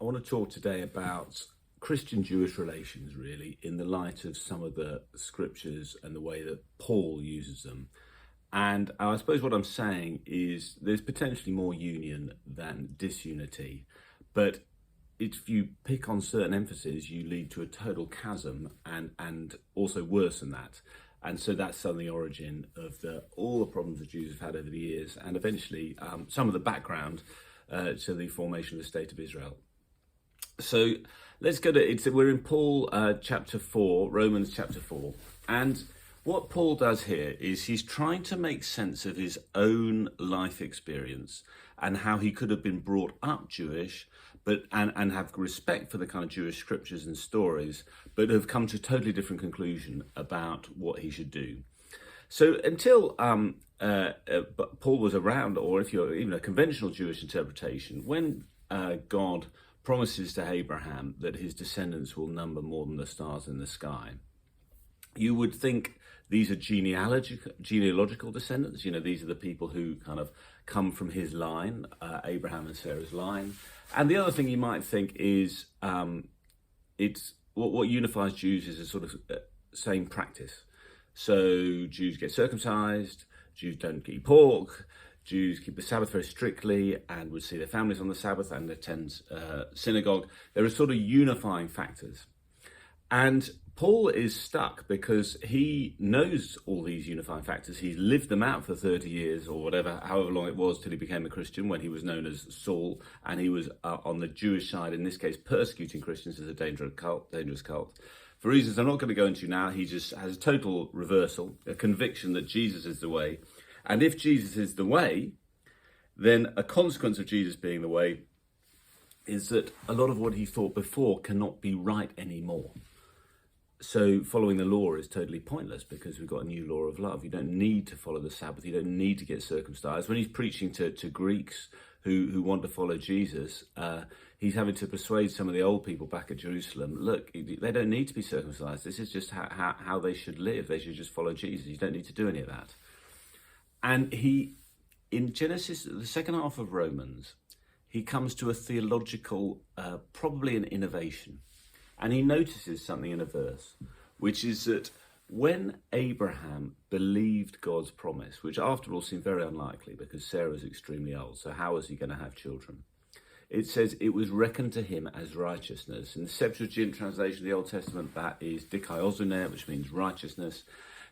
I want to talk today about Christian-Jewish relations, really, in the light of some of the scriptures and the way that Paul uses them. And I suppose what I'm saying is there's potentially more union than disunity, but if you pick on certain emphases, you lead to a total chasm and also worse than that. And so that's on the origin of all the problems the Jews have had over the years, and eventually some of the background to the formation of the State of Israel. So let's go to we're in Paul chapter 4, Romans chapter 4. And what Paul does here is he's trying to make sense of his own life experience and how he could have been brought up Jewish, and have respect for the kind of Jewish scriptures and stories, but have come to a totally different conclusion about what he should do. So until Paul was around, or if you're even a conventional Jewish interpretation, when God promises to Abraham that his descendants will number more than the stars in the sky, you would think these are genealogical descendants. You know, these are the people who kind of come from his line, Abraham and Sarah's line. And the other thing you might think is it's what unifies Jews is a sort of same practice. So Jews get circumcised, Jews don't eat pork, Jews keep the Sabbath very strictly and would see their families on the Sabbath and attend synagogue. There are sort of unifying factors. And Paul is stuck because he knows all these unifying factors. He's lived them out for 30 years or whatever, however long it was till he became a Christian, when he was known as Saul, and he was on the Jewish side, in this case, persecuting Christians as a dangerous cult. For reasons I'm not going to go into now, he just has a total reversal, a conviction that Jesus is the way. And if Jesus is the way, then a consequence of Jesus being the way is that a lot of what he thought before cannot be right anymore. So following the law is totally pointless because we've got a new law of love. You don't need to follow the Sabbath. You don't need to get circumcised. When he's preaching to Greeks who want to follow Jesus, he's having to persuade some of the old people back at Jerusalem, look, they don't need to be circumcised. This is just how they should live. They should just follow Jesus. You don't need to do any of that. And in Genesis, the second half of Romans, he comes to a theological, probably an innovation. And he notices something in a verse, which is that when Abraham believed God's promise, which after all seemed very unlikely because Sarah was extremely old, so how was he going to have children? It says it was reckoned to him as righteousness. In the Septuagint translation of the Old Testament, that is dikaiosune, which means righteousness.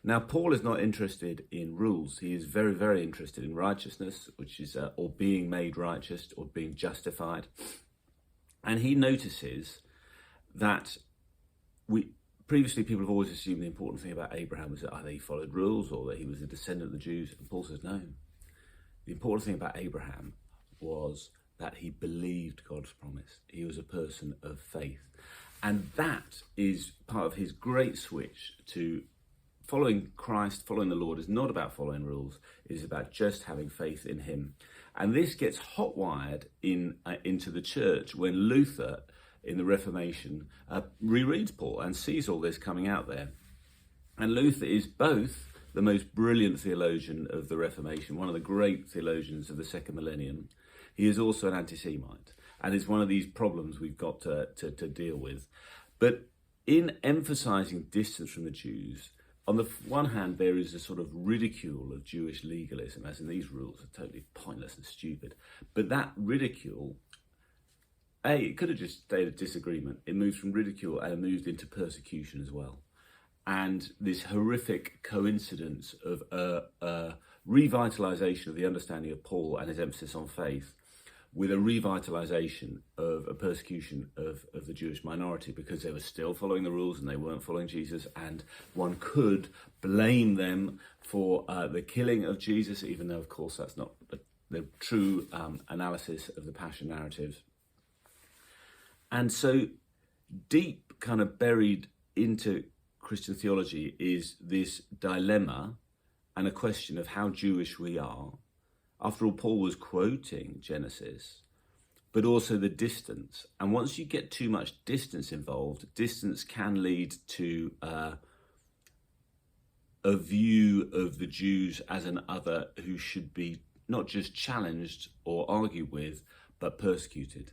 Now, Paul is not interested in rules. He is very, very interested in righteousness, which is or being made righteous or being justified. And he notices that previously people have always assumed the important thing about Abraham was that either he followed rules or that he was a descendant of the Jews. And Paul says, no. The important thing about Abraham was that he believed God's promise. He was a person of faith. And that is part of his great switch to following Christ, following the Lord is not about following rules. It is about just having faith in him. And this gets hot-wired into the church when Luther, in the Reformation, rereads Paul and sees all this coming out there. And Luther is both the most brilliant theologian of the Reformation, one of the great theologians of the second millennium. He is also an anti-Semite, and it's one of these problems we've got to deal with. But in emphasizing distance from the Jews, on the one hand, there is a sort of ridicule of Jewish legalism, as in these rules are totally pointless and stupid. But that ridicule, it could have just stayed a disagreement. It moves from ridicule and it moved into persecution as well. And this horrific coincidence of a revitalization of the understanding of Paul and his emphasis on faith with a revitalization of a persecution of the Jewish minority because they were still following the rules and they weren't following Jesus. And one could blame them for the killing of Jesus, even though, of course, that's not the true analysis of the Passion narratives. And so deep kind of buried into Christian theology is this dilemma and a question of how Jewish we are. After all, Paul was quoting Genesis, but also the distance. And once you get too much distance involved, distance can lead to a view of the Jews as an other who should be not just challenged or argued with, but persecuted.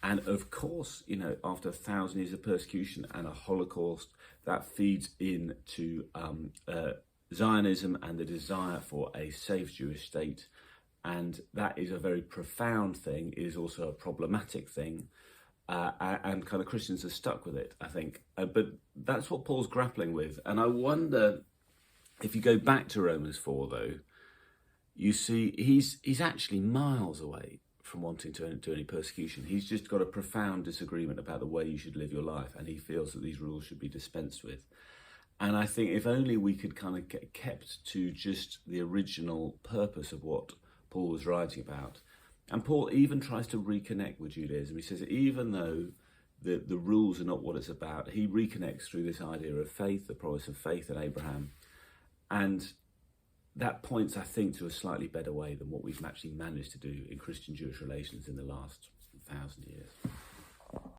And of course, after 1,000 years of persecution and a Holocaust, that feeds into Zionism and the desire for a safe Jewish state. And that is a very profound thing. It is also a problematic thing. And kind of Christians are stuck with it, I think. But that's what Paul's grappling with. And I wonder, if you go back to Romans 4, though, you see he's actually miles away from wanting to do any persecution. He's just got a profound disagreement about the way you should live your life, and he feels that these rules should be dispensed with. And I think if only we could kind of get kept to just the original purpose of what Paul was writing about. And Paul even tries to reconnect with Judaism. He says even though the rules are not what it's about, he reconnects through this idea of faith, the promise of faith in Abraham. And that points, I think, to a slightly better way than what we've actually managed to do in Christian-Jewish relations in the last 1,000 years.